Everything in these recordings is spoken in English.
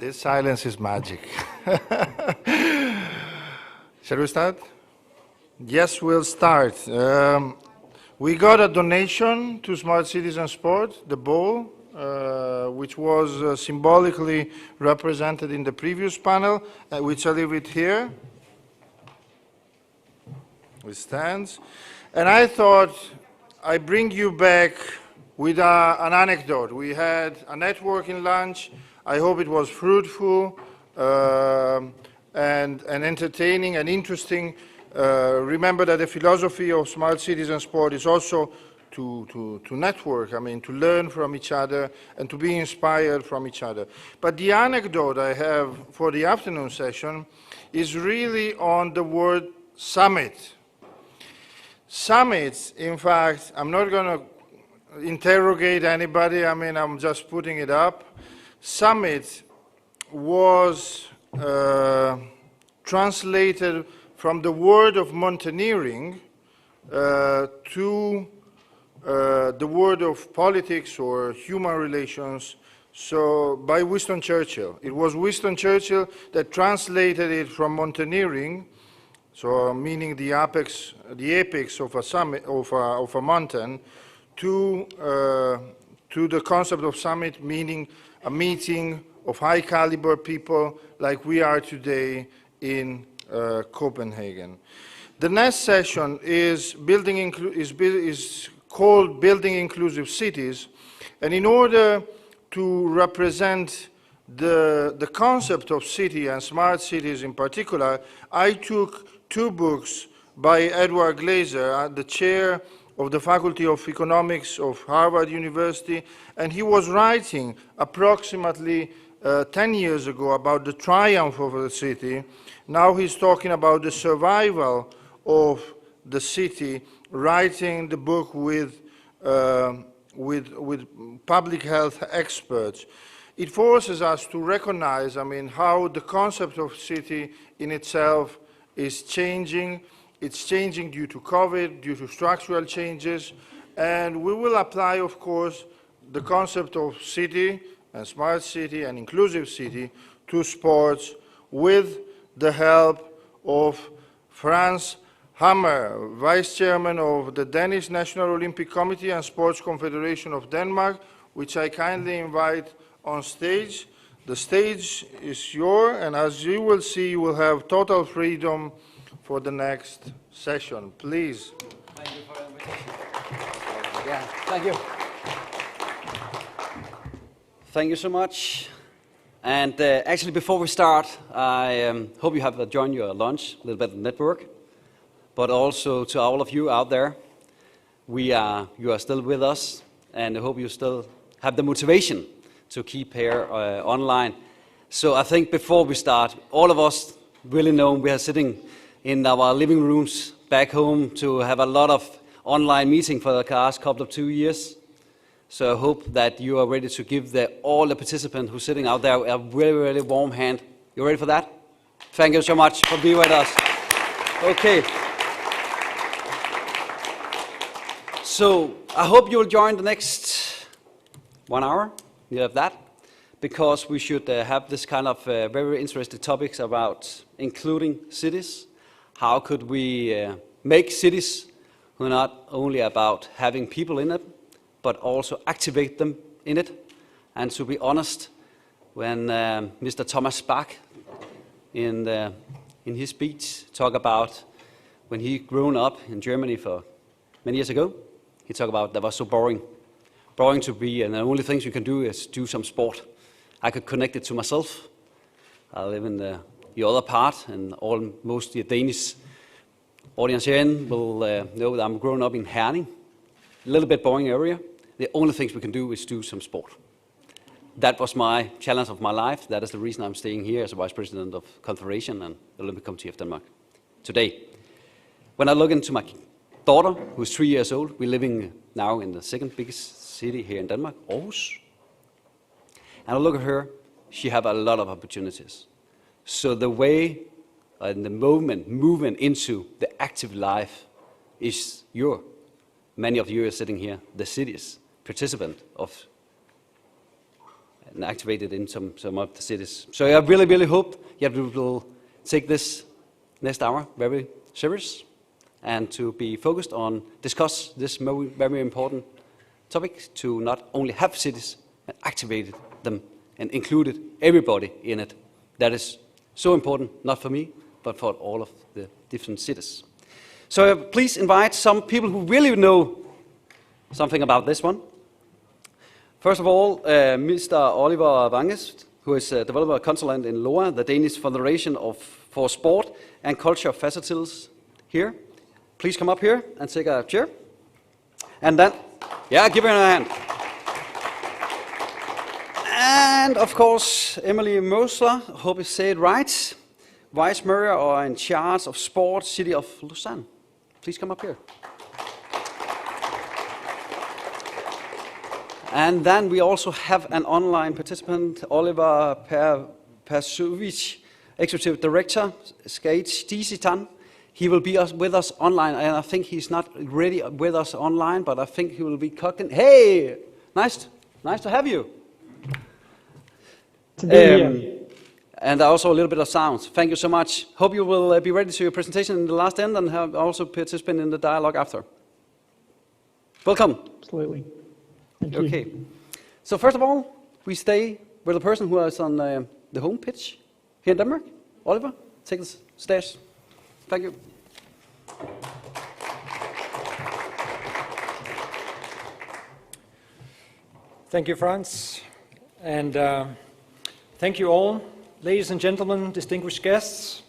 This silence is magic. Shall we start? Yes, we'll start. We got a donation to Smart Cities and Sport, the ball, which was symbolically represented in the previous panel, which I leave it here. It stands. And I thought I'd bring you back with an anecdote. We had a networking lunch. I hope it was fruitful and entertaining and interesting. Remember that the philosophy of Smart Cities and Sport is also to network, I mean, to learn from each other and to be inspired from each other. But the anecdote I have for the afternoon session is really on the word summit. Summits, in fact, I'm not going to interrogate anybody, I mean, I'm just putting it up. Summit was translated from the word of mountaineering to the word of politics or human relations, so by Winston Churchill. It was Winston Churchill that translated it from mountaineering, so meaning the apex of a summit, of a mountain, to the concept of summit, meaning a meeting of high caliber people like we are today in Copenhagen. The next session is called Building Inclusive Cities, and in order to represent the concept of city and smart cities in particular, I took two books by Edward Glaser, the chair of the Faculty of Economics of Harvard University, and he was writing approximately 10 years ago about the triumph of the city. Now he's talking about the survival of the city, writing the book with public health experts. It forces us to recognize, I mean, how the concept of city in itself is changing. It's changing due to COVID, due to structural changes, and we will apply, of course, the concept of city and smart city and inclusive city to sports with the help of Franz Hammer, Vice Chairman of the Danish National Olympic Committee and Sports Confederation of Denmark, which I kindly invite on stage. The stage is yours, and as you will see, you will have total freedom for the next session. Please. Thank you for the invitation. Yeah, thank you. Thank you so much. And actually, before we start, I hope you have joined your lunch, a little bit of network, but also to all of you out there, you are still with us, and I hope you still have the motivation to keep here online. So I think before we start, all of us really know we are sitting in our living rooms back home to have a lot of online meeting for the last couple of 2 years. So I hope that you are ready to give all the participants who's sitting out there a really, really warm hand. You ready for that? Thank you so much for being with us. Okay. So I hope you'll join the next 1 hour. You have that, because we should have this kind of very interesting topics about including cities. How could we make cities who are not only about having people in it, but also activate them in it? And to be honest, when Mr. Thomas Bach in his speech talked about when he grown up in Germany for many years ago, he talked about that was so boring to be, and the only things you can do is do some sport. I could connect it to myself. I live in the other part, and most the Danish audience here will know that I'm grown up in Herning, a little bit boring area. The only things we can do is do some sport. That was my challenge of my life. That is the reason I'm staying here as a Vice President of Confederation and the Olympic Committee of Denmark today. When I look into my daughter, who's 3 years old, we're living now in the second biggest city here in Denmark, Aarhus. And I look at her, she have a lot of opportunities. So the way and the movement into the active life is many of you are sitting here, the cities, participant of and activated in some of the cities. So I really, really hope that we will take this next hour very serious and to be focused on discuss this very important topic, to not only have cities and activate them and included everybody in it. That is so important, not for me, but for all of the different cities. So please invite some people who really know something about this one. First of all, Mr. Oliver Vanges, who is a developer consultant in LOA, the Danish Federation for Sport and Culture Facilities here. Please come up here and take a chair. And then, yeah, give her a hand. And of course, Emily Mosler, hope I say it right, Vice Mayor or in charge of sport, City of Lausanne. Please come up here. And then we also have an online participant, Oliver Persuvic, Executive Director, Skate Disitan. He will be with us online, and I think he's not ready with us online, but I think he will be cooking. Hey, nice to have you. To be here. And also a little bit of sound. Thank you so much. Hope you will be ready to your presentation in the last end and have also participate in the dialogue after. Welcome. Absolutely. Thank you. Okay. So first of all, we stay with the person who is on the home pitch here in Denmark. Oliver, take the stage. Thank you. Thank you, Franz. And thank you all, ladies and gentlemen, distinguished guests,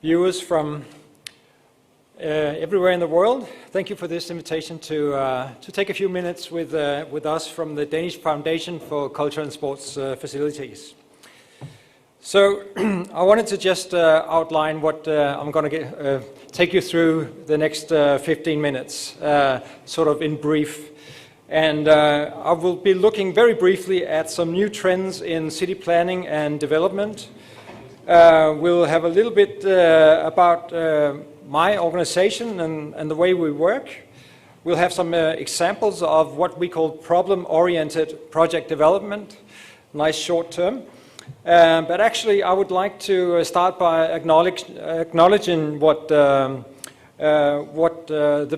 viewers from everywhere in the world. Thank you for this invitation to take a few minutes with us from the Danish Foundation for Culture and Sports Facilities. So I wanted to just outline what I'm going to take you through the next 15 minutes, sort of in brief. And I will be looking very briefly at some new trends in city planning and development. We'll have a little bit about my organization and the way we work. We'll have some examples of what we call problem-oriented project development, nice short term. But actually, I would like to start by acknowledging what the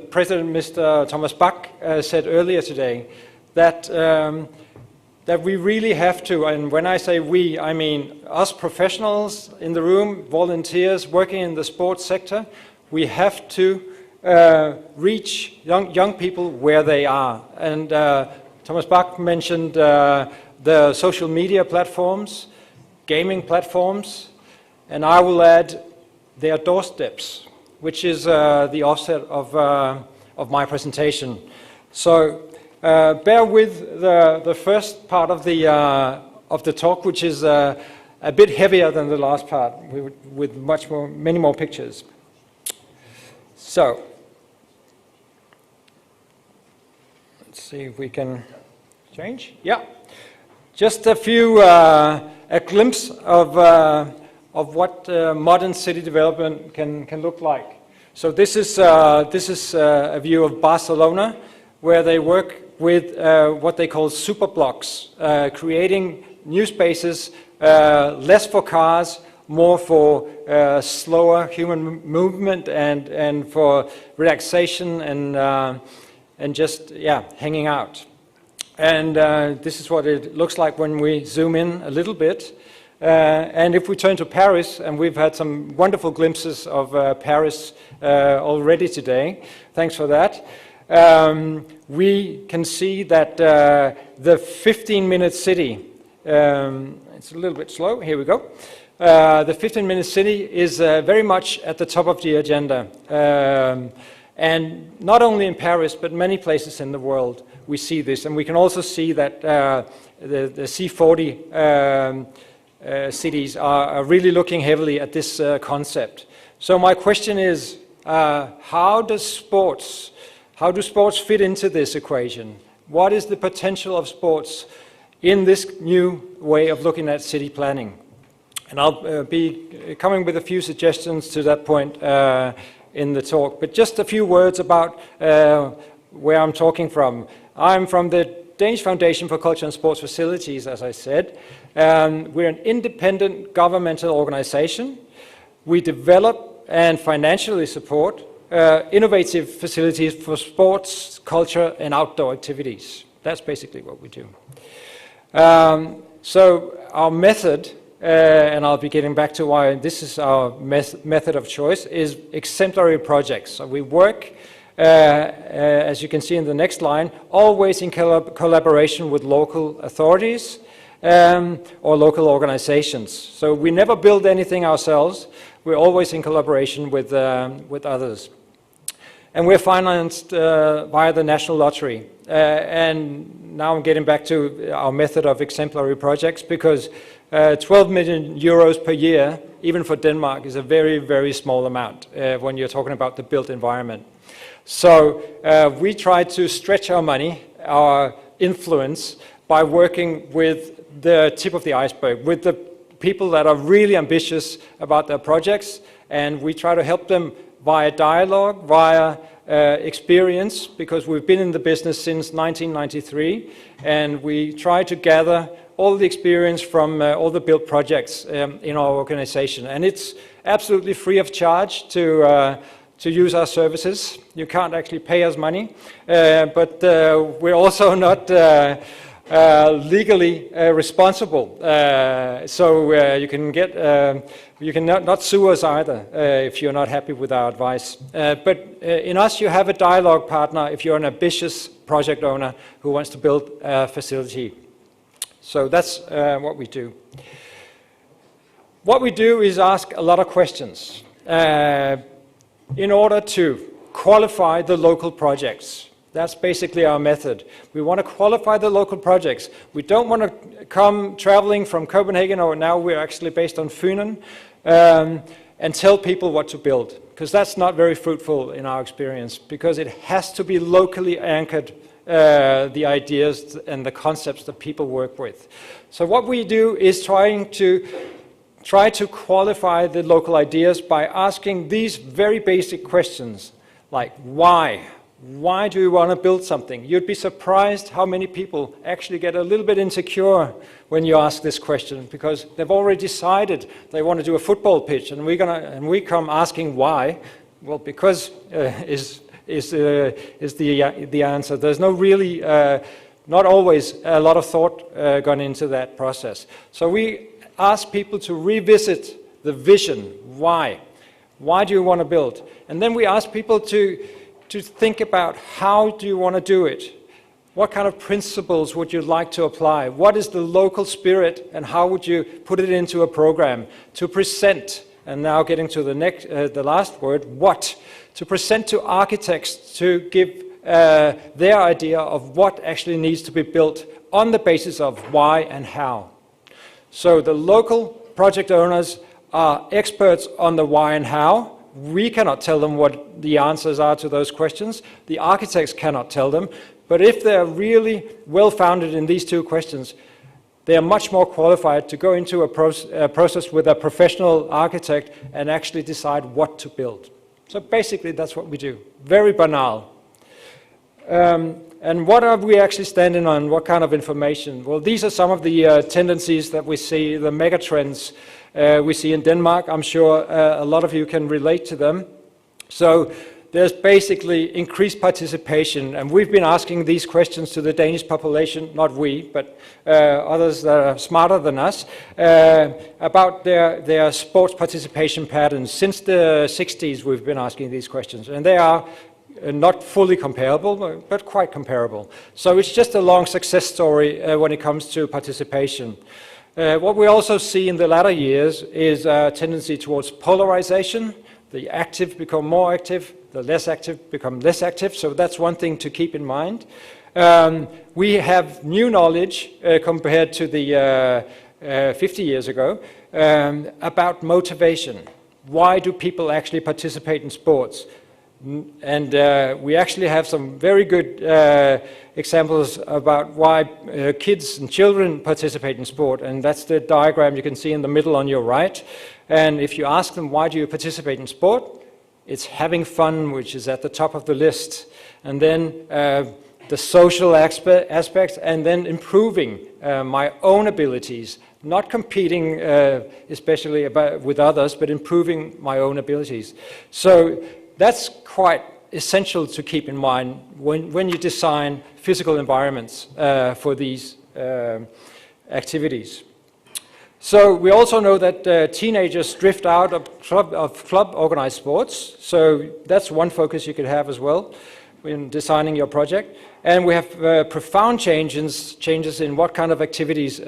President, Mr. Thomas Bach, said earlier today, that we really have to, and when I say we, I mean us professionals in the room, volunteers working in the sports sector, we have to reach young people where they are. And Thomas Bach mentioned the social media platforms, gaming platforms, and I will add their doorsteps, which is the offset of my presentation. So bear with the first part of the talk, which is a bit heavier than the last part, with many more pictures. So let's see if we can change. Yeah, just a glimpse of what modern city development can look like. So this is a view of Barcelona, where they work with what they call super blocks, creating new spaces, less for cars, more for slower human movement and for relaxation and just hanging out. And this is what it looks like when we zoom in a little bit. And if we turn to Paris, and we've had some wonderful glimpses of Paris already today, thanks for that, we can see that the 15-minute city, it's a little bit slow, here we go. The 15-minute city is very much at the top of the agenda. And not only in Paris, but many places in the world, we see this. And we can also see that the C40 cities are really looking heavily at this concept. So my question is, how do sports fit into this equation? What is the potential of sports in this new way of looking at city planning? And I'll be coming with a few suggestions to that point in the talk. But just a few words about where I'm talking from. I'm from the Danish Foundation for Culture and Sports Facilities, as I said. We're an independent governmental organization. We develop and financially support innovative facilities for sports, culture, and outdoor activities. That's basically what we do. So our method, and I'll be getting back to why this is our method of choice, is exemplary projects. So we work, as you can see in the next line, always in collaboration with local authorities or local organizations. So we never build anything ourselves. We're always in collaboration with others. And we're financed via the National Lottery. And now I'm getting back to our method of exemplary projects, because 12 million euros per year, even for Denmark, is a very, very small amount when you're talking about the built environment. So we try to stretch our money, our influence, by working with the tip of the iceberg, with the people that are really ambitious about their projects, and we try to help them via dialogue, via experience, because we've been in the business since 1993, and we try to gather all the experience from all the built projects in our organization. And it's absolutely free of charge to use our services. You can't actually pay us money, but we're also not legally responsible, so you can get you can not sue us either if you're not happy with our advice. But in us, you have a dialogue partner if you're an ambitious project owner who wants to build a facility. So that's what we do. What we do is ask a lot of questions in order to qualify the local projects. That's basically our method. We want to qualify the local projects. We don't want to come traveling from Copenhagen, or now we're actually based on Funen, and tell people what to build, because that's not very fruitful in our experience, because it has to be locally anchored, the ideas and the concepts that people work with. So what we do is try to qualify the local ideas by asking these very basic questions, like why? Why do you want to build something? You'd be surprised how many people actually get a little bit insecure when you ask this question, because they've already decided they want to do a football pitch, and we come asking why. Well, because is the answer. There's no really, not always a lot of thought gone into that process. So we ask people to revisit the vision. Why? Why do you want to build? And then we ask people to think about how do you want to do it? What kind of principles would you like to apply? What is the local spirit, and how would you put it into a program to present? And now getting to the last word, what? To present to architects to give their idea of what actually needs to be built on the basis of why and how. So the local project owners are experts on the why and how. We cannot tell them what the answers are to those questions. The architects cannot tell them. But if they're really well-founded in these two questions, they are much more qualified to go into a process with a professional architect and actually decide what to build. So basically, that's what we do. Very banal. And what are we actually standing on? What kind of information? Well, these are some of the tendencies that we see, the mega trends we see in Denmark. I'm sure a lot of you can relate to them. So there's basically increased participation, and we've been asking these questions to the Danish population, not we, but others that are smarter than us, about their sports participation patterns. Since the 60s we've been asking these questions, and they are not fully comparable, but quite comparable. So it's just a long success story when it comes to participation. What we also see in the latter years is a tendency towards polarization. The active become more active, the less active become less active, so that's one thing to keep in mind. We have new knowledge compared to the 50 years ago about motivation. Why do people actually participate in sports? And we actually have some very good examples about why kids and children participate in sport, and that's the diagram you can see in the middle on your right. And if you ask them, why do you participate in sport? It's having fun, which is at the top of the list. And then the social aspects, and then improving my own abilities, not competing especially with others, but improving my own abilities. So that's quite essential to keep in mind when you design physical environments for these activities. So we also know that teenagers drift out of club-organized sports, so that's one focus you could have as well when designing your project. And we have profound changes in what kind of activities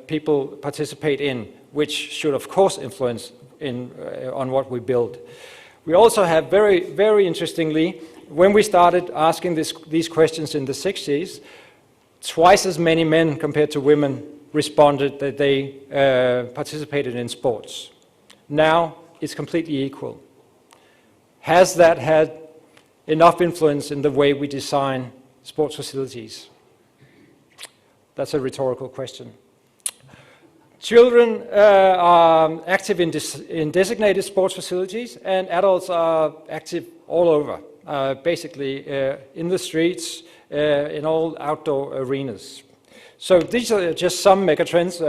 people participate in, which should of course influence on what we build. We also have very, very interestingly, when we started asking these questions in the 60s, twice as many men compared to women responded that they participated in sports. Now it's completely equal. Has that had enough influence in the way we design sports facilities? That's a rhetorical question. Children are active in designated sports facilities, and adults are active all over, basically in the streets, in all outdoor arenas. So these are just some megatrends,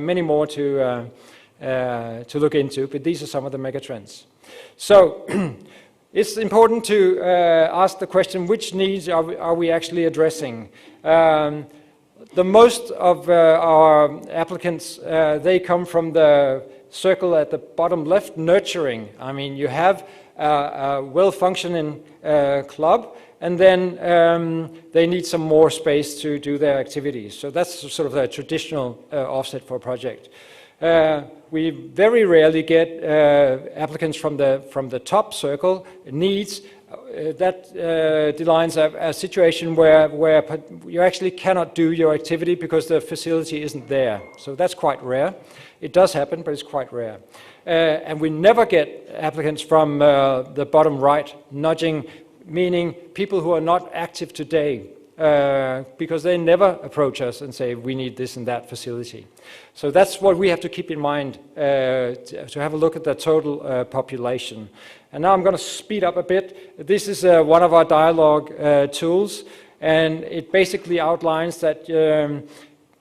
many more to look into, but these are some of the megatrends. So it's important to ask the question, which needs are we actually addressing? The most of our applicants, they come from the circle at the bottom left, nurturing. I mean, you have a well-functioning club, and then they need some more space to do their activities. So that's sort of a traditional offset for a project. We very rarely get applicants from the top circle, needs. That defines a situation where you actually cannot do your activity because the facility isn't there. So that's quite rare. It does happen, but it's quite rare. And we never get applicants from the bottom right, nudging, meaning people who are not active today, because they never approach us and say, we need this and that facility. So that's what we have to keep in mind to have a look at the total population. And now I'm going to speed up a bit. This is one of our dialogue tools, and it basically outlines that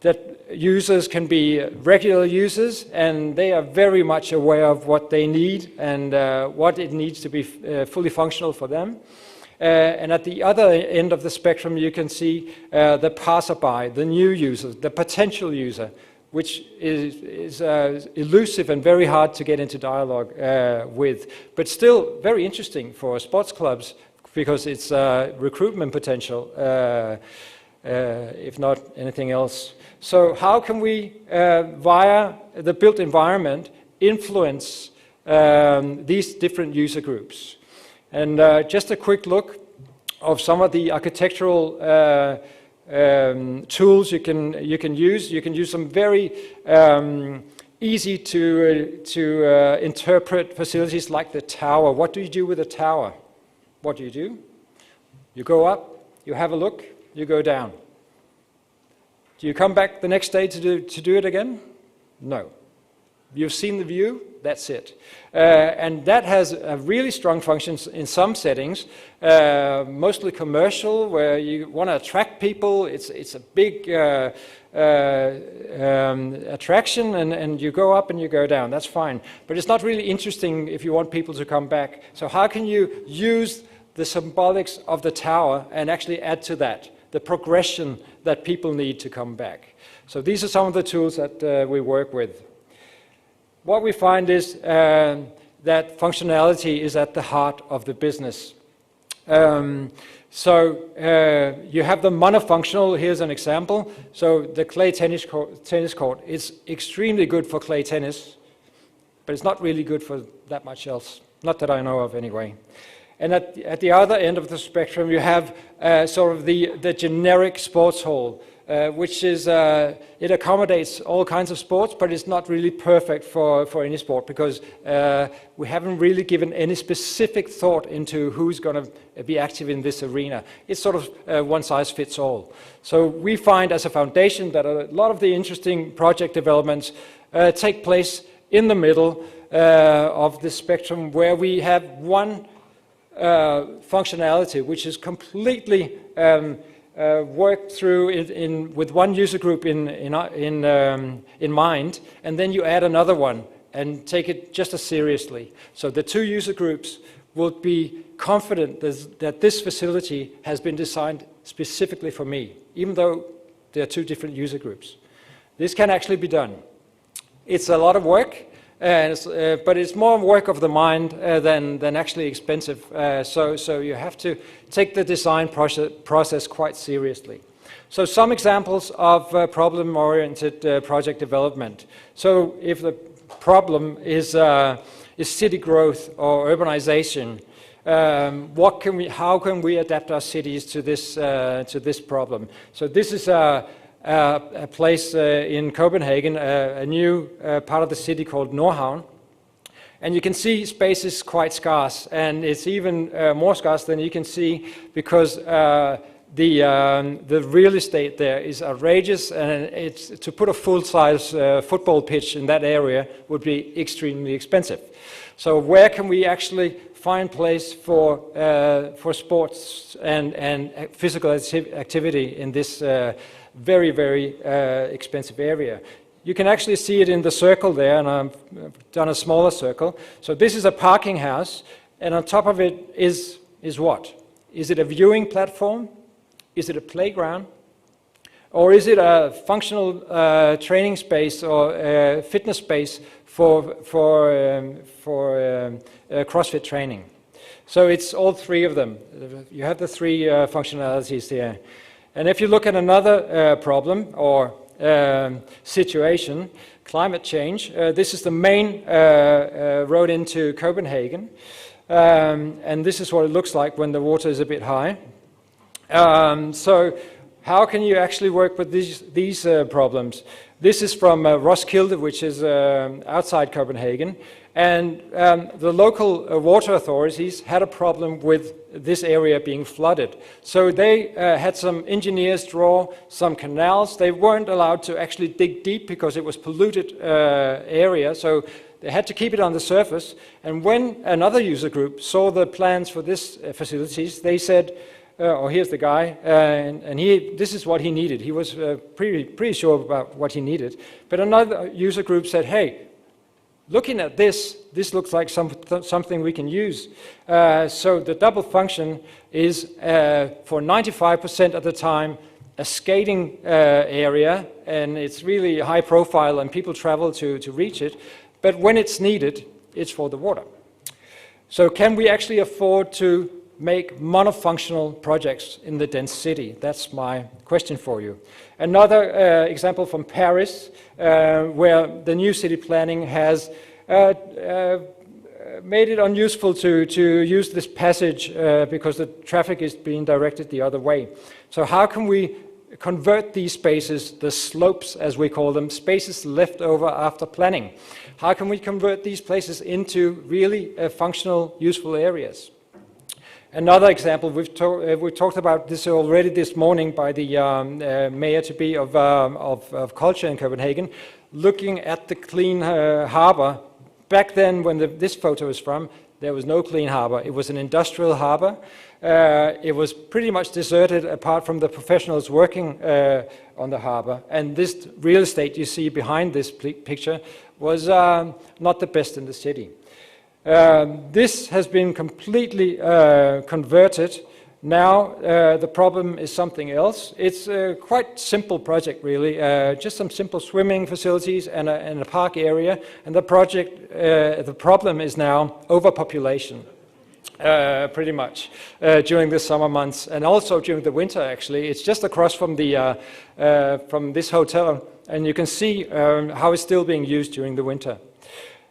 that users can be regular users, and they are very much aware of what they need and what it needs to be fully functional for them. And at the other end of the spectrum, you can see the passerby, the new user, the potential user, which is elusive and very hard to get into dialogue with, but still very interesting for sports clubs because it's recruitment potential, if not anything else. So how can we, via the built environment, influence these different user groups? And just a quick look of some of the architectural tools you can use. You can use some very easy to interpret facilities like the tower. What do you do with a tower? What do? You go up, you have a look, you go down. Do you come back the next day to do it again? No. You've seen the view, that's it. And that has a really strong functions in some settings, mostly commercial, where you want to attract people. It's a big attraction, and you go up and you go down. That's fine. But it's not really interesting if you want people to come back. So how can you use the symbolics of the tower and actually add to that the progression that people need to come back? So these are some of the tools that we work with. What we find is that functionality is at the heart of the business. So you have the monofunctional. Here's an example. So the clay tennis court is extremely good for clay tennis, but it's not really good for that much else. Not that I know of anyway. And at the other end of the spectrum, you have sort of the generic sports hall, which is, it accommodates all kinds of sports, but it's not really perfect for any sport because we haven't really given any specific thought into who's going to be active in this arena. It's sort of one size fits all. So we find as a foundation that a lot of the interesting project developments take place in the middle of the spectrum, where we have one functionality which is completely work through it with one user group in mind, and then you add another one and take it just as seriously. So the two user groups will be confident that this facility has been designed specifically for me, even though there are two different user groups. This can actually be done. It's a lot of work, but it's more work of the mind than actually expensive. So you have to take the design process quite seriously. So some examples of problem-oriented project development. So if the problem is city growth or urbanization, how can we adapt our cities to this problem? So this is a place in Copenhagen, a new part of the city called Nordhavn. And you can see space is quite scarce, and it's even more scarce than you can see because the real estate there is outrageous, and to put a full-size football pitch in that area would be extremely expensive. So where can we actually find place for sports and physical activity in this very, very expensive area? You can actually see it in the circle there, and I've done a smaller circle. So this is a parking house, and on top of it is what? Is it a viewing platform? Is it a playground? Or is it a functional training space or fitness space for CrossFit training? So it's all three of them. You have the three functionalities there. And if you look at another problem or situation, climate change, this is the main road into Copenhagen. And this is what it looks like when the water is a bit high. So how can you actually work with these problems? This is from Roskilde, which is outside Copenhagen. And the local water authorities had a problem with this area being flooded. So they had some engineers draw some canals. They weren't allowed to actually dig deep because it was polluted area. So they had to keep it on the surface. And when another user group saw the plans for this facilities, they said, here's the guy, and this is what he needed. He was pretty sure about what he needed. But another user group said, hey, looking at this looks like something we can use. So the double function is for 95% of the time a skating area, and it's really high profile and people travel to reach it. But when it's needed, it's for the water. So can we actually afford to make monofunctional projects in the dense city? That's my question for you. Another example from Paris, where the new city planning has made it unuseful to use this passage because the traffic is being directed the other way. So how can we convert these spaces, the slopes as we call them, spaces left over after planning? How can we convert these places into really functional, useful areas? Another example, we've talked about this already this morning by the mayor-to-be of culture in Copenhagen, looking at the clean harbor. Back then, when this photo is from, there was no clean harbor. It was an industrial harbor. It was pretty much deserted apart from the professionals working on the harbor. And this real estate you see behind this picture was not the best in the city. This has been completely converted. Now the problem is something else. It's a quite simple project, really. Just some simple swimming facilities and a park area. And the problem is now overpopulation, pretty much, during the summer months and also during the winter. Actually, it's just across from from this hotel, and you can see how it's still being used during the winter.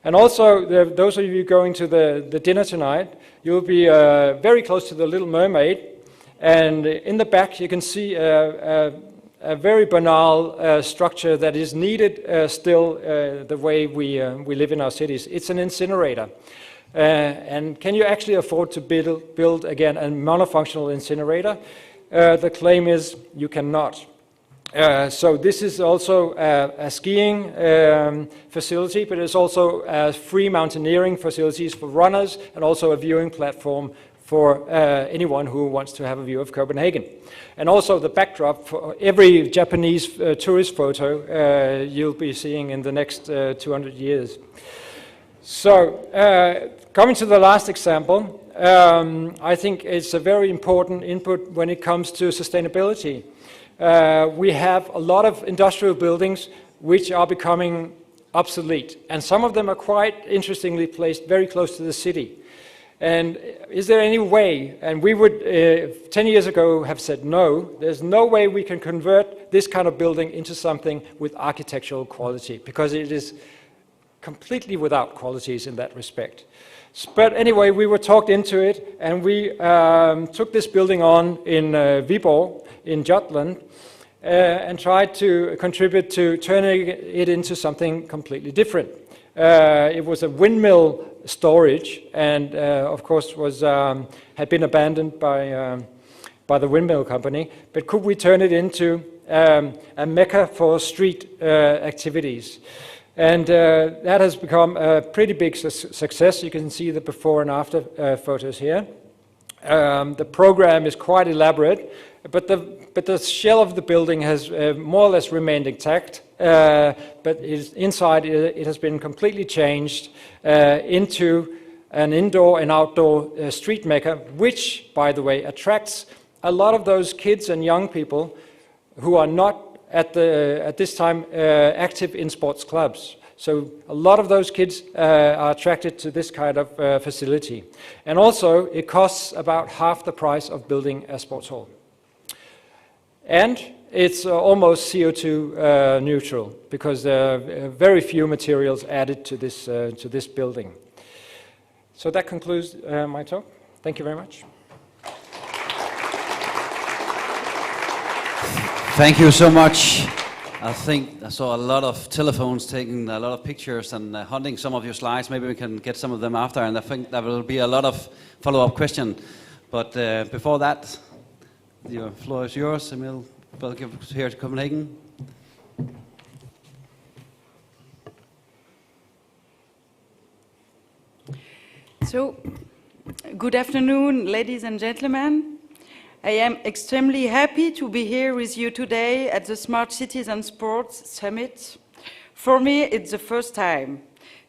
And also, those of you going to the dinner tonight, you'll be very close to the Little Mermaid. And in the back, you can see a very banal structure that is needed still the way we live in our cities. It's an incinerator. And can you actually afford to build again, a monofunctional incinerator? The claim is you cannot. So this is also a skiing facility, but it's also free mountaineering facilities for runners and also a viewing platform for anyone who wants to have a view of Copenhagen. And also the backdrop for every Japanese tourist photo you'll be seeing in the next 200 years. So, coming to the last example, I think it's a very important input when it comes to sustainability. We have a lot of industrial buildings which are becoming obsolete, and some of them are quite interestingly placed very close to the city. And is there any way, and we would 10 years ago have said no, there's no way we can convert this kind of building into something with architectural quality, because it is completely without qualities in that respect. But anyway, we were talked into it, and we took this building on in Viborg in Jutland, and tried to contribute to turning it into something completely different. It was a windmill storage, and of course had been abandoned by the windmill company. But could we turn it into a mecca for street activities? And that has become a pretty big success. You can see the before and after photos here. The program is quite elaborate, but the shell of the building has more or less remained intact, but inside it has been completely changed into an indoor and outdoor street mecca, which, by the way, attracts a lot of those kids and young people who are not at this time active in sports clubs. So a lot of those kids are attracted to this kind of facility. And also, it costs about half the price of building a sports hall. And it's almost CO2 neutral, because there are very few materials added to this building. So that concludes my talk. Thank you very much. Thank you so much. I think I saw a lot of telephones taking a lot of pictures and hunting some of your slides. Maybe we can get some of them after, and I think there will be a lot of follow-up questions. But before that, the floor is yours, Emil. Welcome here to Copenhagen. So, good afternoon, ladies and gentlemen. I am extremely happy to be here with you today at the Smart Cities and Sports Summit. For me, it's the first time.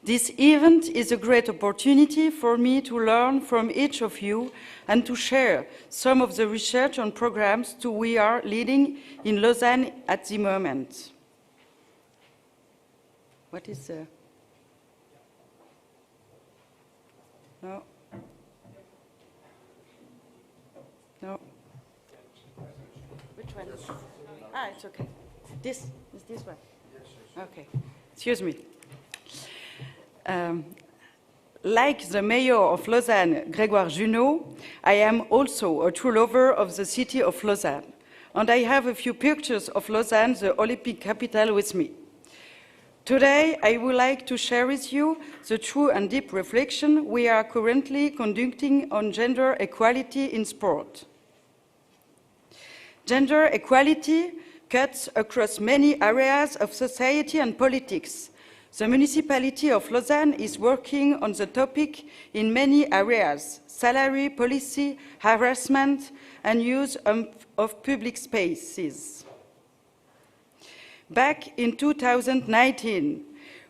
This event is a great opportunity for me to learn from each of you and to share some of the research on programs we are leading in Lausanne at the moment. What is the... No. No. Which one? Ah, it's okay. This is this one. Okay. Excuse me. Like the mayor of Lausanne, Grégoire Junot, I am also a true lover of the city of Lausanne. And I have a few pictures of Lausanne, the Olympic capital, with me. Today, I would like to share with you the true and deep reflection we are currently conducting on gender equality in sport. Gender equality cuts across many areas of society and politics. The municipality of Lausanne is working on the topic in many areas: salary, policy, harassment, and use of public spaces. Back in 2019,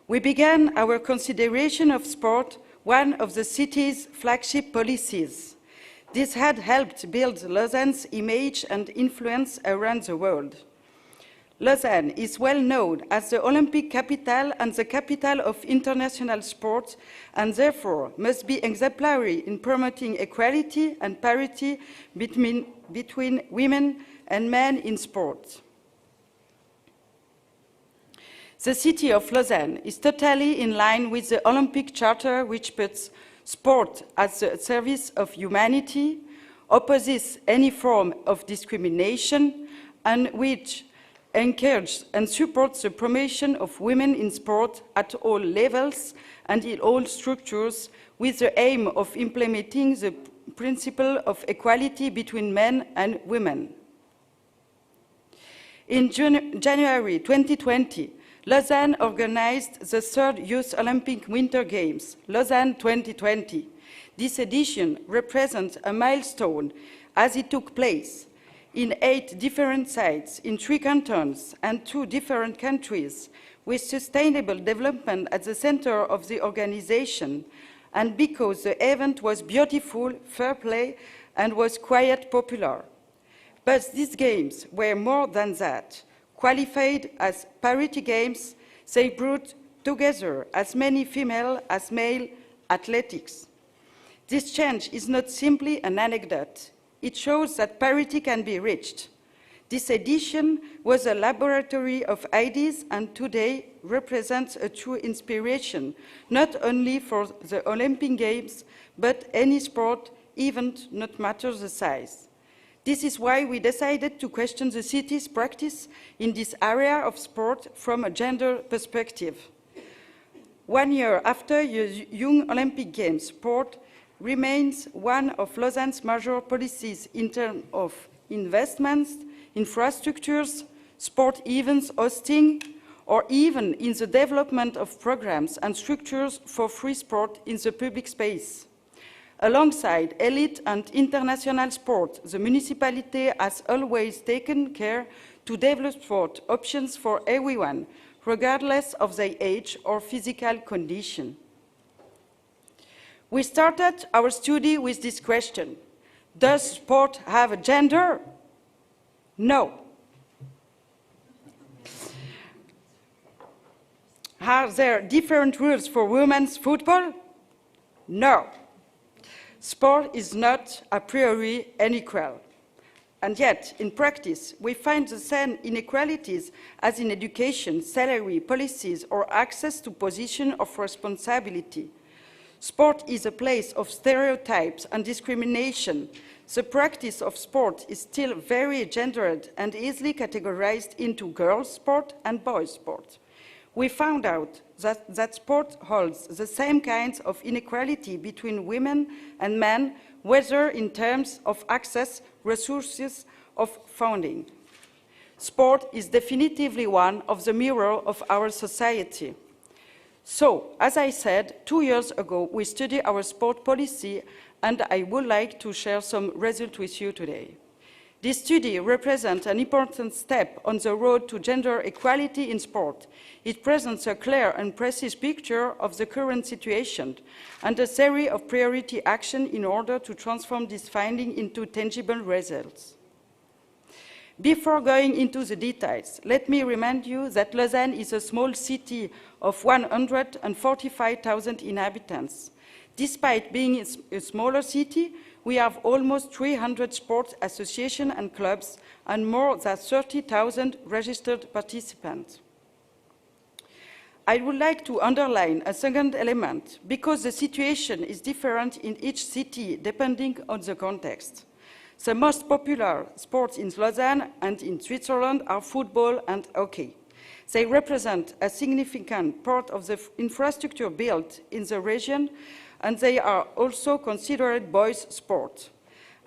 we began our consideration of sport, one of the city's flagship policies. This had helped build Lausanne's image and influence around the world. Lausanne is well known as the Olympic capital and the capital of international sport, and therefore must be exemplary in promoting equality and parity between women and men in sport. The city of Lausanne is totally in line with the Olympic Charter, which puts sport at the service of humanity, opposes any form of discrimination, and which encourages and supports the promotion of women in sport at all levels and in all structures, with the aim of implementing the principle of equality between men and women. In January 2020, Lausanne organized the third Youth Olympic Winter Games, Lausanne 2020, This edition represents a milestone as it took place in 8 different sites in 3 cantons and 2 different countries, with sustainable development at the center of the organization, and because the event was beautiful, fair play, and was quite popular. But these games were more than that. Qualified as parity games, they brought together as many female as male athletics. This change is not simply an anecdote. It shows that parity can be reached. This edition was a laboratory of ideas and today represents a true inspiration, not only for the Olympic Games, but any sport, event, not matter the size. This is why we decided to question the city's practice in this area of sport from a gender perspective. 1 year after the Young Olympic Games, sport remains one of Lausanne's major policies in terms of investments, infrastructures, sport events hosting, or even in the development of programs and structures for free sport in the public space. Alongside elite and international sport, the municipality has always taken care to develop sport options for everyone, regardless of their age or physical condition. We started our study with this question: does sport have a gender? No. Are there different rules for women's football? No. Sport is not a priori unequal. And yet, in practice, we find the same inequalities as in education, salary, policies, or access to positions of responsibility. Sport is a place of stereotypes and discrimination. The practice of sport is still very gendered and easily categorized into girls' sport and boys' sport. We found out that sport holds the same kinds of inequality between women and men, whether in terms of access, resources, or funding. Sport is definitively one of the mirrors of our society. So, as I said, 2 years ago, we studied our sport policy, and I would like to share some results with you today. This study represents an important step on the road to gender equality in sport. It presents a clear and precise picture of the current situation and a series of priority actions in order to transform this finding into tangible results. Before going into the details, let me remind you that Lausanne is a small city of 145,000 inhabitants. Despite being a smaller city, we have almost 300 sports associations and clubs and more than 30,000 registered participants. I would like to underline a second element, because the situation is different in each city depending on the context. The most popular sports in Lausanne and in Switzerland are football and hockey. They represent a significant part of the infrastructure built in the region, and they are also considered boys' sport.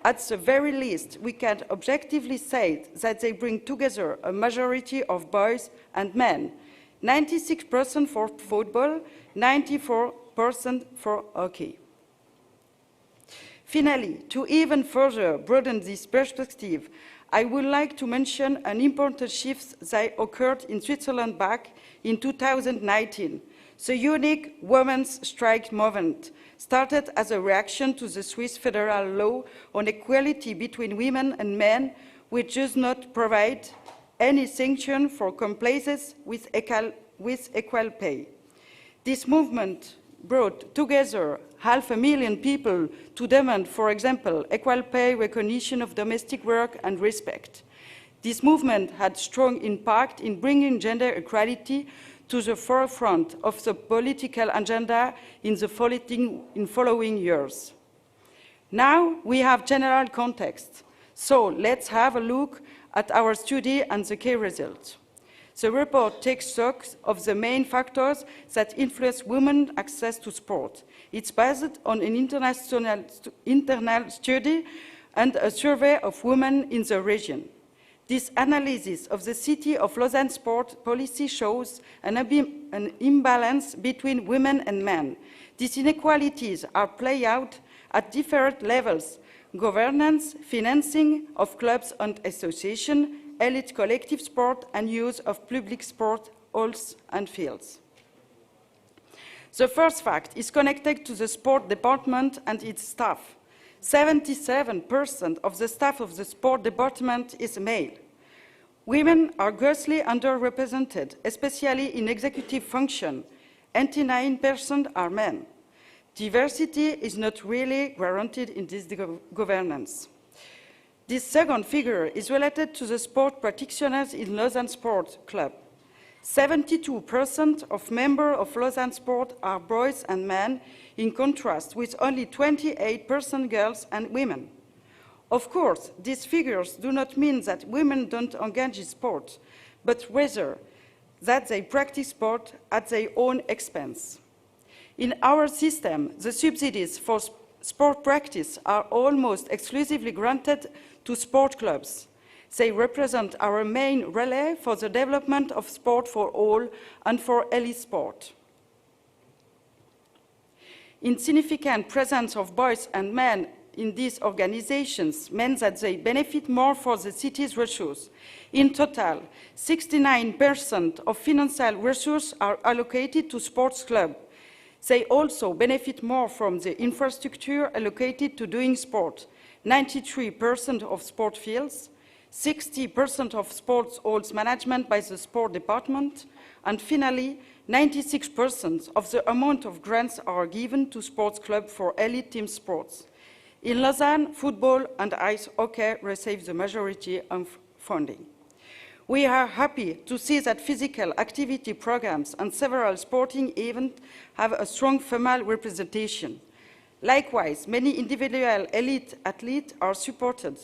At the very least, we can objectively say that they bring together a majority of boys and men, 96% for football, 94% for hockey. Finally, to even further broaden this perspective, I would like to mention an important shift that occurred in Switzerland back in 2019. The unique women's strike movement started as a reaction to the Swiss federal law on equality between women and men, which does not provide any sanction for compliance with equal pay. This movement brought together 500,000 people to demand, for example, equal pay, recognition of domestic work, and respect. This movement had strong impact in bringing gender equality to the forefront of the political agenda in the following years. Now we have general context, so let's have a look at our study and the key results. The report takes stock of the main factors that influence women's access to sport. It's based on an internal study and a survey of women in the region. This analysis of the City of Lausanne sport policy shows an imbalance between women and men. These inequalities are played out at different levels: governance, financing of clubs and associations, elite collective sport, and use of public sport halls and fields. The first fact is connected to the sport department and its staff. 77% of the staff of the sport department is male. Women are grossly underrepresented, especially in executive function. 89% are men. Diversity is not really guaranteed in this governance. This second figure is related to the sport practitioners in Lausanne Sport Club. 72% of members of Lausanne Sport are boys and men, in contrast with only 28% girls and women. Of course, these figures do not mean that women don't engage in sport, but rather that they practice sport at their own expense. In our system, the subsidies for sport practice are almost exclusively granted to sport clubs. They represent our main relay for the development of sport for all and for elite sport. Insignificant presence of boys and men in these organizations means that they benefit more for the city's resources. In total, 69% of financial resources are allocated to sports clubs. They also benefit more from the infrastructure allocated to doing sport: 93% of sport fields, 60% of sports halls management by the sport department, and finally, 96% of the amount of grants are given to sports clubs for elite team sports. In Lausanne, football and ice hockey receive the majority of funding. We are happy to see that physical activity programs and several sporting events have a strong female representation. Likewise, many individual elite athletes are supported.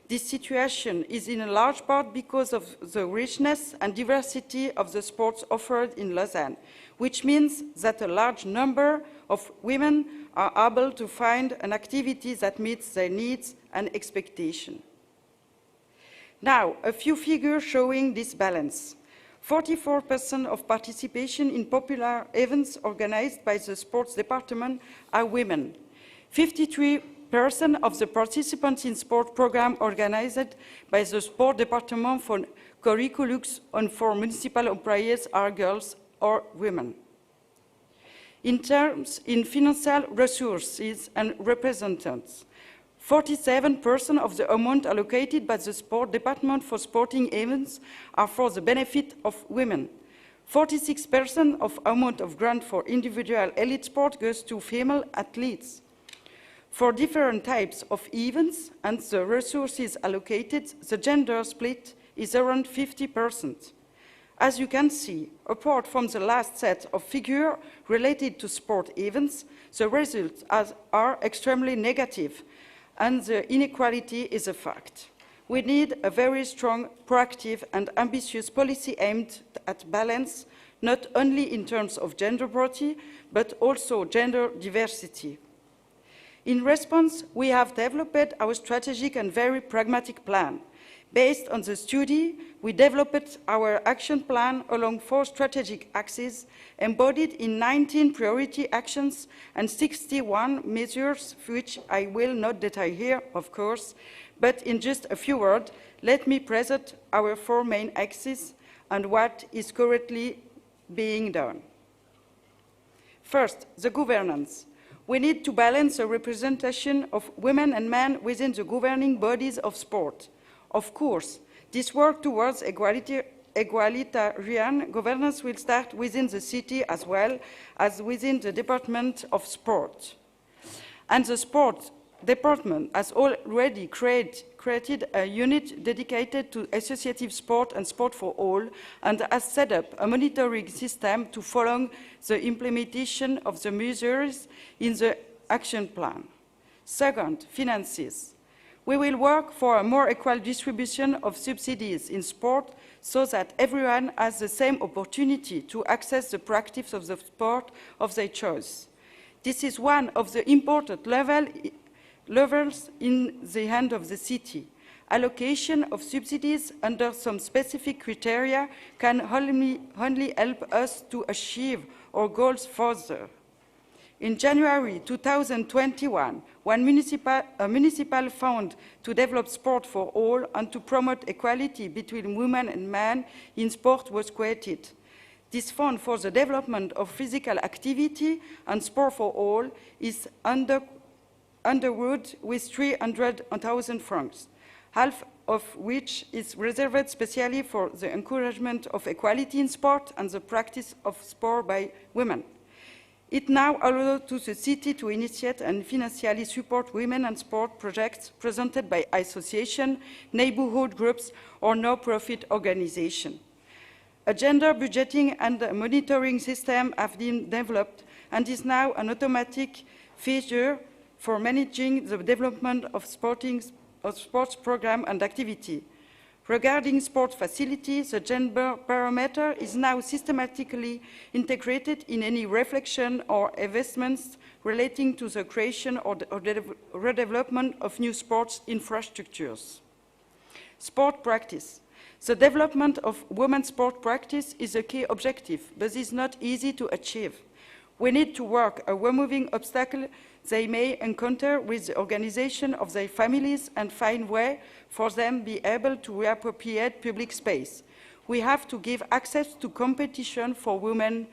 This situation is in a large part because of the richness and diversity of the sports offered in Lausanne, which means that a large number of women are able to find an activity that meets their needs and expectations. Now, a few figures showing this balance. 44% of participation in popular events organized by the sports department are women. 53% of the participants in sport programs organized by the sport department for curriculums and for municipal employees are girls or women. In financial resources and representatives, 47% of the amount allocated by the sport department for sporting events are for the benefit of women. 46% of amount of grant for individual elite sport goes to female athletes. For different types of events and the resources allocated, the gender split is around 50%. As you can see, apart from the last set of figures related to sport events, the results are extremely negative, and the inequality is a fact. We need a very strong, proactive, and ambitious policy aimed at balance, not only in terms of gender equality, but also gender diversity. In response, we have developed our strategic and very pragmatic plan. Based on the study, we developed our action plan along 4 strategic axes, embodied in 19 priority actions and 61 measures, which I will not detail here, of course, but in just a few words, let me present our 4 main axes and what is currently being done. First, the governance. We need to balance the representation of women and men within the governing bodies of sport. Of course, this work towards egalitarian governance will start within the city as well as within the Department of Sport. And the Sport Department has already created a unit dedicated to associative sport and sport for all, and has set up a monitoring system to follow the implementation of the measures in the action plan. Second, finances. We will work for a more equal distribution of subsidies in sport so that everyone has the same opportunity to access the practice of the sport of their choice. This is one of the important levels in the hand of the city, Allocation of subsidies under some specific criteria can only help us to achieve our goals further. In January 2021, a municipal fund to develop sport for all and to promote equality between women and men in sport was created. This fund for the development of physical activity and sport for all is underwritten with 300,000 francs, half of which is reserved specially for the encouragement of equality in sport and the practice of sport by women. It now allows to the city to initiate and financially support women and sport projects presented by associations, neighborhood groups, or no-profit organizations. A gender budgeting and monitoring system have been developed and is now an automatic feature for managing the development of sports program and activity. Regarding sport facilities, the gender parameter is now systematically integrated in any reflection or investments relating to the creation or redevelopment of new sports infrastructures. Sport practice. The development of women's sport practice is a key objective, but it is not easy to achieve. We need to work at removing obstacles they may encounter with the organization of their families and find ways for them to be able to reappropriate public space. We have to give access to competition for women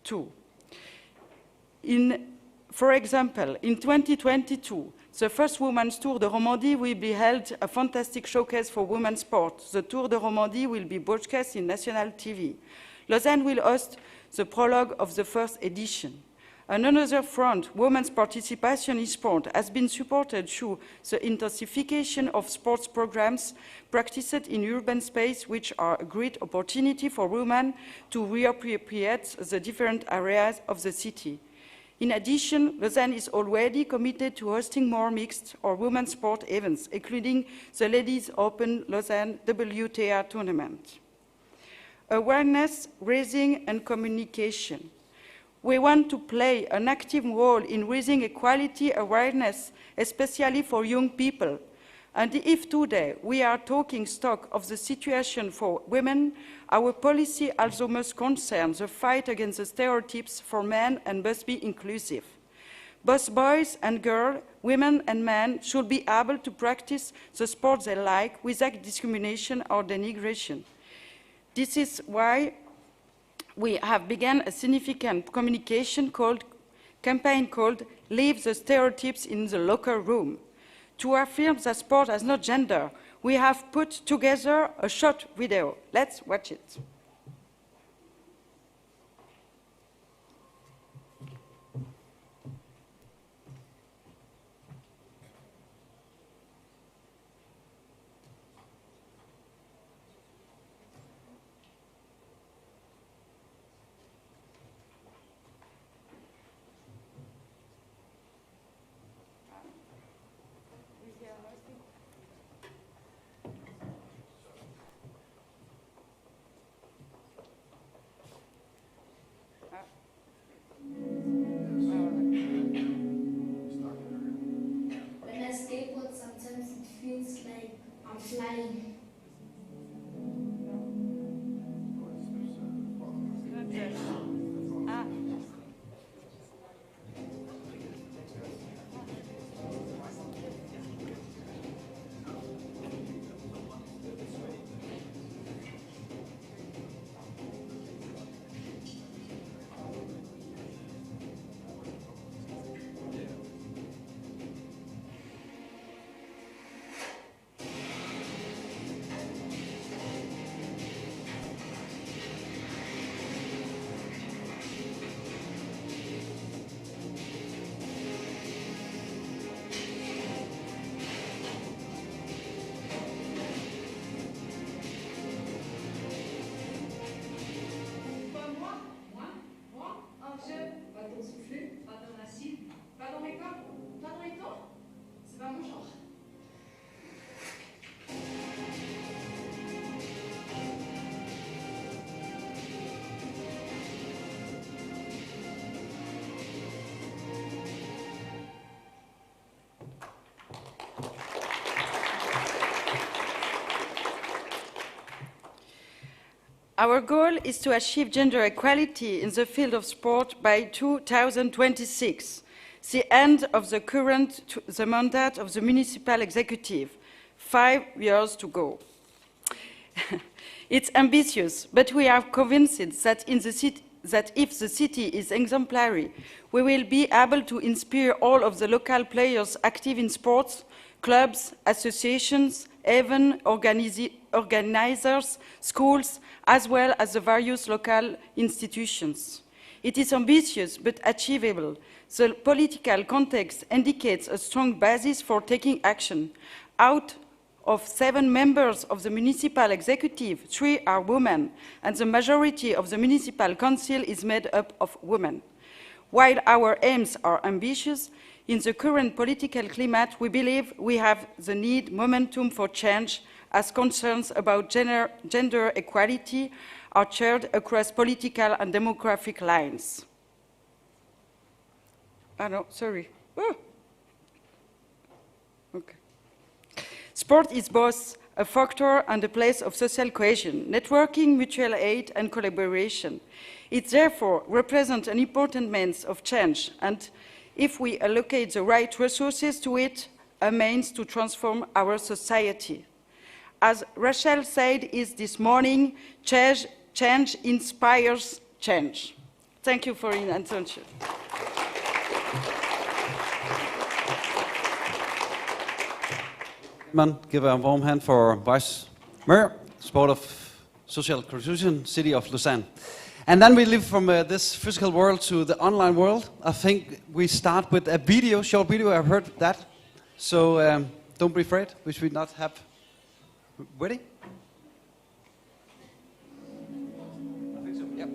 too. For example, in 2022, the first Women's Tour de Romandie will be held, a fantastic showcase for women's sport. The Tour de Romandie will be broadcast in national TV. Lausanne will host the prologue of the first edition. On another front, women's participation in sport has been supported through the intensification of sports programs practiced in urban space, which are a great opportunity for women to reappropriate the different areas of the city. In addition, Lausanne is already committed to hosting more mixed or women's sport events, including the Ladies Open Lausanne WTA tournament. Awareness, raising, and communication. We want to play an active role in raising equality awareness, especially for young people. And if today we are taking stock of the situation for women, our policy also must concern the fight against the stereotypes for men and must be inclusive. Both boys and girls, women and men should be able to practice the sport they like without discrimination or denigration. This is why we have begun a significant communication campaign called Leave the Stereotypes in the Locker Room. To affirm that sport has no gender, we have put together a short video. Let's watch it. When I skateboard, sometimes it feels like I'm flying. Our goal is to achieve gender equality in the field of sport by 2026, the end of the mandate of the municipal executive. 5 years to go. It's ambitious, but we are convinced that, if the city is exemplary, we will be able to inspire all of the local players active in sports, clubs, associations, even organizers, schools, as well as the various local institutions. It is ambitious but achievable. The political context indicates a strong basis for taking action. Out of 7 members of the municipal executive, 3 are women, and the majority of the municipal council is made up of women. While our aims are ambitious, in the current political climate, we believe we have the need momentum for change, as concerns about gender equality are shared across political and demographic lines. Oh, no, sorry. Oh. Okay. Sport is both a factor and a place of social cohesion, networking, mutual aid, and collaboration. It therefore represents an important means of change, and if we allocate the right resources to it, a means to transform our society. As Rachel said this morning, change inspires change. Thank you for your attention. Give a warm hand for Vice Mayor, Sport of Social Cohesion, City of Lausanne. And then we live from this physical world to the online world. I think we start with a video, short video. I've heard that. So don't be afraid. We should not have. Ready? I think so. Yep.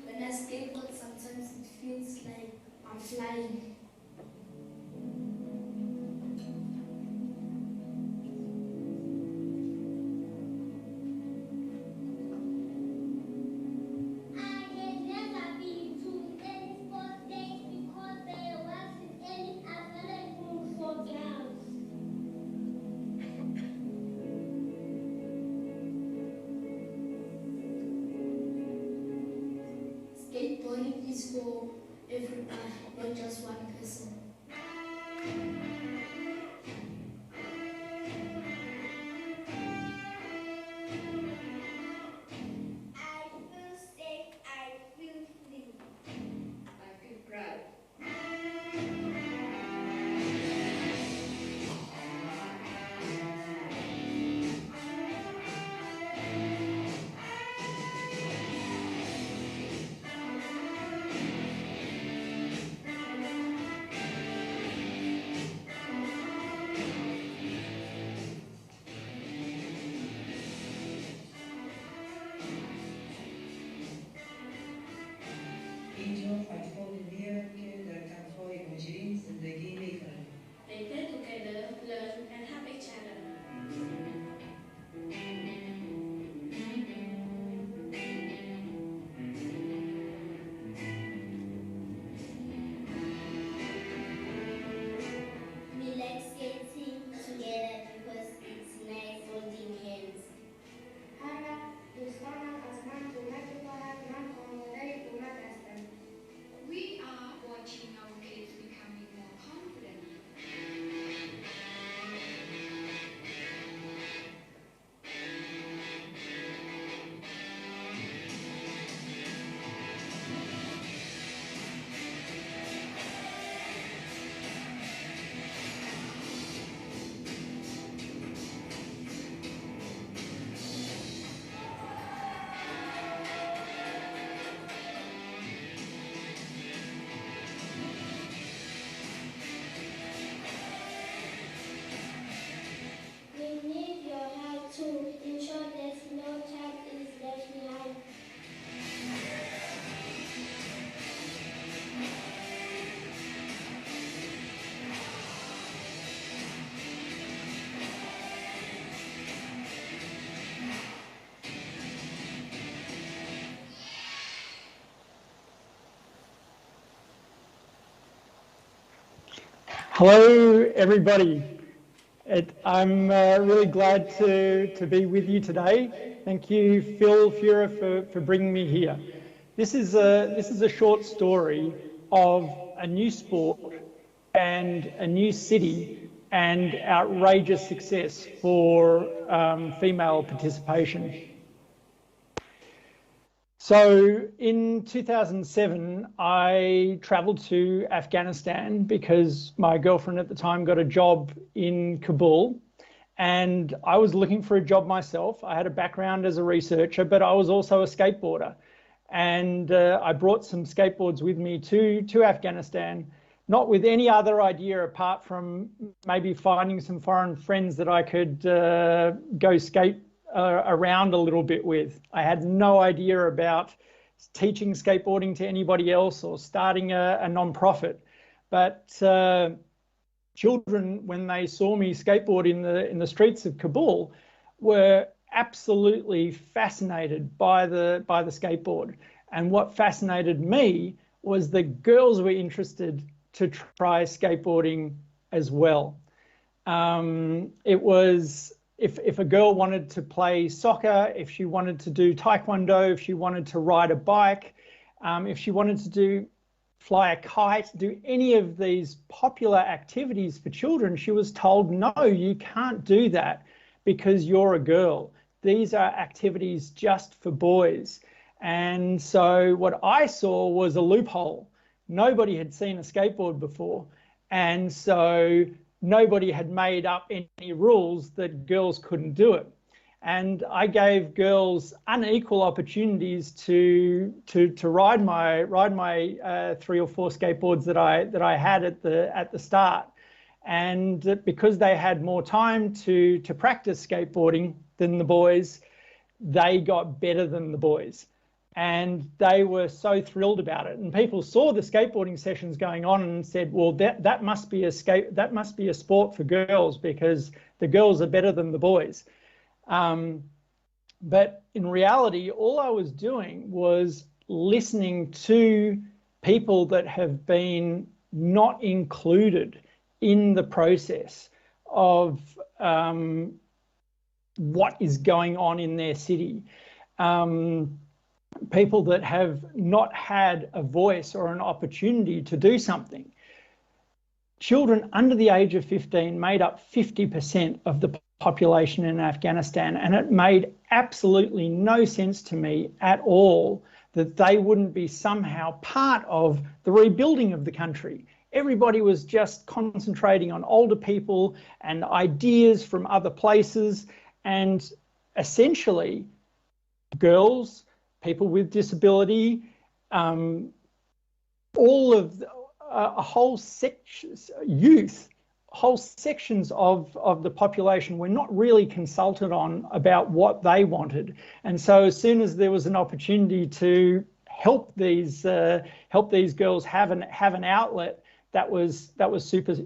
When I skateboard, sometimes it feels like I'm flying. Skateboarding is for everybody, not just one person. I feel safe, I feel free. I feel proud. They play together, learn, and help each other. We like skating together because it's nice holding hands. We are watching our kids becoming more confident. We need your help to ensure that no child is left behind. Hello, everybody. I'm really glad to be with you today. Thank you, Phil Fura, for bringing me here. This is a short story of a new sport and a new city and outrageous success for female participation. So in 2007, I traveled to Afghanistan because my girlfriend at the time got a job in Kabul, and I was looking for a job myself. I had a background as a researcher, but I was also a skateboarder. And I brought some skateboards with me to Afghanistan, not with any other idea apart from maybe finding some foreign friends that I could go skate around a little bit with. I had no idea about teaching skateboarding to anybody else or starting a non-profit. But children, when they saw me skateboard in the streets of Kabul, were absolutely fascinated by the skateboard. And what fascinated me was that girls were interested to try skateboarding as well. It was, if a girl wanted to play soccer, if she wanted to do taekwondo, if she wanted to ride a bike, if she wanted to fly a kite, do any of these popular activities for children, she was told, no, you can't do that because you're a girl. These are activities just for boys. And so what I saw was a loophole. Nobody had seen a skateboard before. And so nobody had made up any rules that girls couldn't do it. And I gave girls unequal opportunities to ride my 3 or 4 skateboards that I had at the start. And because they had more time to practice skateboarding than the boys, they got better than the boys. And they were so thrilled about it. And people saw the skateboarding sessions going on and said, well, that must be a sport for girls because the girls are better than the boys. But in reality, all I was doing was listening to people that have been not included in the process of what is going on in their city. People that have not had a voice or an opportunity to do something. Children under the age of 15 made up 50% of the population in Afghanistan, and it made absolutely no sense to me at all that they wouldn't be somehow part of the rebuilding of the country. Everybody was just concentrating on older people and ideas from other places, and essentially girls, people with disability, all of a whole sections, youth, whole sections of the population were not really consulted on about what they wanted. And so as soon as there was an opportunity to help these girls have an outlet, that was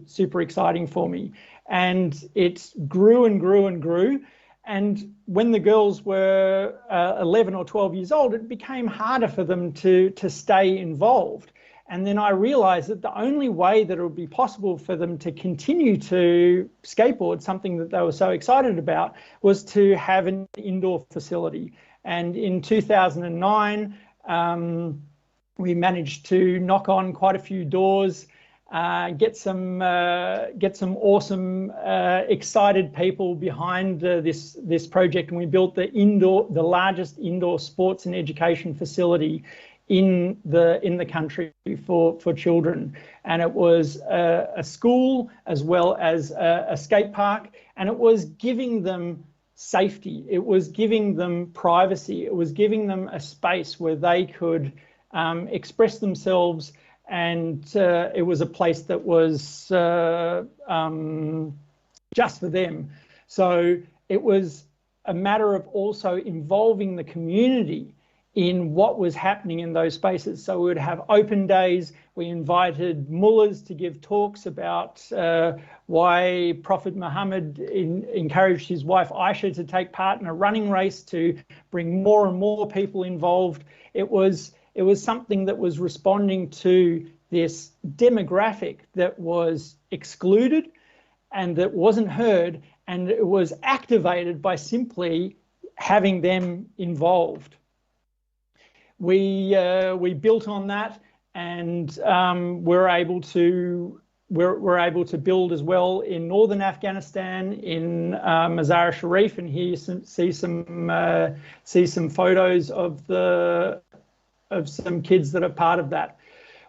super exciting for me. And it grew and grew and grew. And when the girls were 11 or 12 years old, it became harder for them to stay involved. And then I realized that the only way that it would be possible for them to continue to skateboard, something that they were so excited about, was to have an indoor facility. And in 2009, we managed to knock on quite a few doors, get some awesome, excited people behind this project, and we built the largest indoor sports and education facility in the country for children. And it was a school as well as a skate park, and it was giving them safety. It was giving them privacy. It was giving them a space where they could express themselves. And it was a place that was just for them. So it was a matter of also involving the community in what was happening in those spaces. So we would have open days. We invited mullahs to give talks about why Prophet Muhammad encouraged his wife Aisha to take part in a running race to bring more and more people involved. It was something that was responding to this demographic that was excluded and that wasn't heard, and it was activated by simply having them involved. We built on that, and we're able to build as well in northern Afghanistan, in Mazar-e Sharif, and here you see some photos of some kids that are part of that.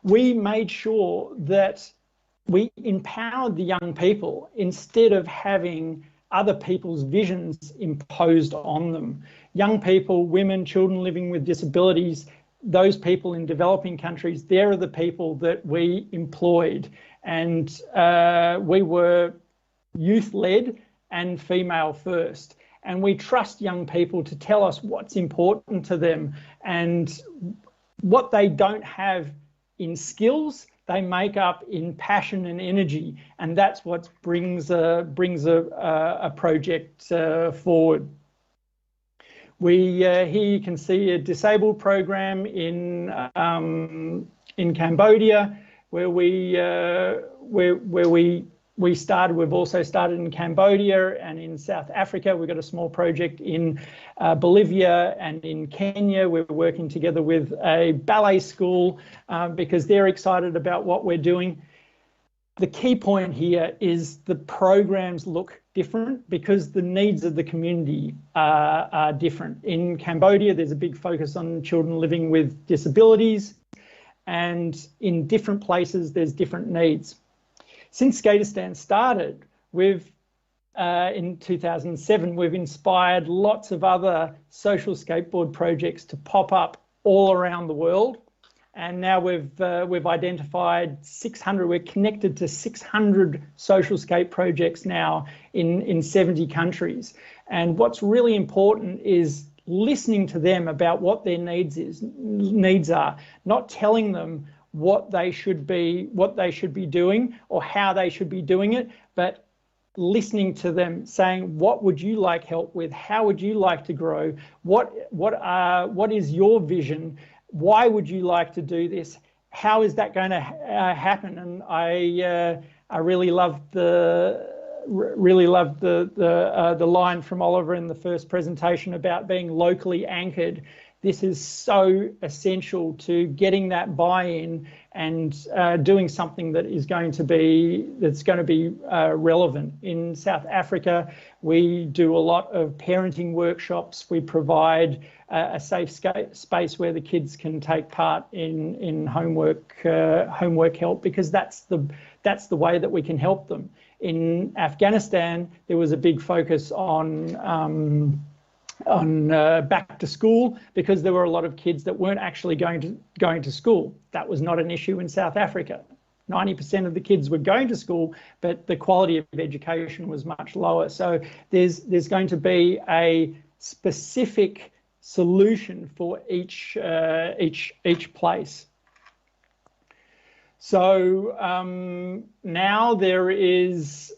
We made sure that we empowered the young people instead of having other people's visions imposed on them. Young people, women, children living with disabilities, those people in developing countries, they're the people that we employed. And we were youth-led and female first. And we trust young people to tell us what's important to them, and what they don't have in skills, they make up in passion and energy, and that's what brings a project forward. Here you can see a disabled program in Cambodia, where we started. We've also started in Cambodia and in South Africa. We've got a small project in Bolivia and in Kenya. We're working together with a ballet school because they're excited about what we're doing. The key point here is the programs look different because the needs of the community are different. In Cambodia, there's a big focus on children living with disabilities, and in different places, there's different needs. Since Skateistan started, in 2007, we've inspired lots of other social skateboard projects to pop up all around the world. And now we've identified 600, we're connected to 600 social skate projects now in 70 countries. And what's really important is listening to them about what their needs are, not telling them what they should be doing or how they should be doing it, but listening to them, saying, what would you like help with? How would you like to grow? What is your vision? Why would you like to do this? How is that going to happen? And I really loved the line from Oliver in the first presentation about being locally anchored. This is so essential to getting that buy-in and doing something that is going to be relevant. In South Africa, we do a lot of parenting workshops. We provide a safe space where the kids can take part in homework help, because that's the way that we can help them. In Afghanistan, there was a big focus on back to school, because there were a lot of kids that weren't actually going to school. That was not an issue in South Africa. 90% of the kids were going to school, but the quality of education was much lower. So there's going to be a specific solution for each place. So now there's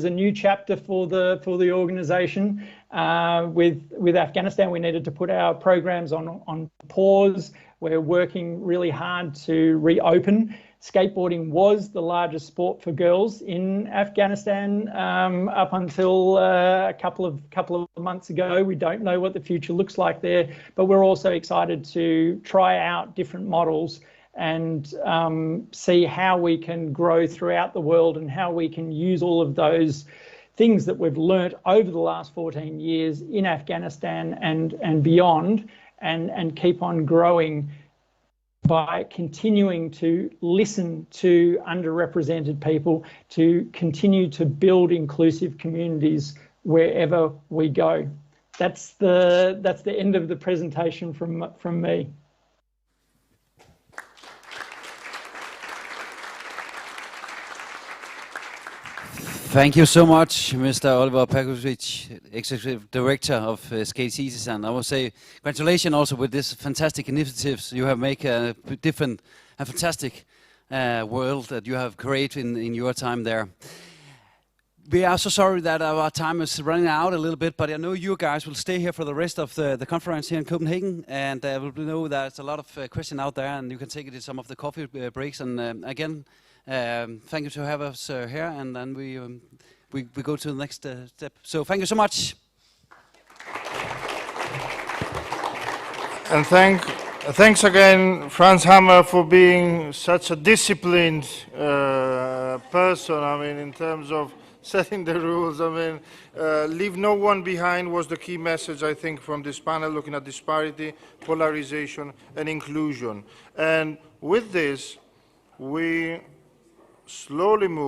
a new chapter for the organisation. With Afghanistan, we needed to put our programs on pause. We're working really hard to reopen. Skateboarding was the largest sport for girls in Afghanistan up until a couple of months ago. We don't know what the future looks like there, but we're also excited to try out different models and see how we can grow throughout the world, and how we can use all of those things that we've learnt over the last 14 years in Afghanistan and beyond, and keep on growing by continuing to listen to underrepresented people, to continue to build inclusive communities wherever we go. That's the end of the presentation from me. Thank you so much, Mr. Oliver Perkovic, Executive Director of Skateistan. I will say congratulations also with this fantastic initiatives you have made a different and fantastic world that you have created in your time there. We are so sorry that our time is running out a little bit, but I know you guys will stay here for the rest of the conference here in Copenhagen, and we know there's a lot of questions out there, and you can take it in some of the coffee breaks. And again, Thank you to have us here, and then we go to the next step. So thank you so much. And thanks again, Franz Hammer, for being such a disciplined person. I mean, in terms of setting the rules. I mean, leave no one behind was the key message, I think, from this panel, looking at disparity, polarization, and inclusion. And with this, we slowly move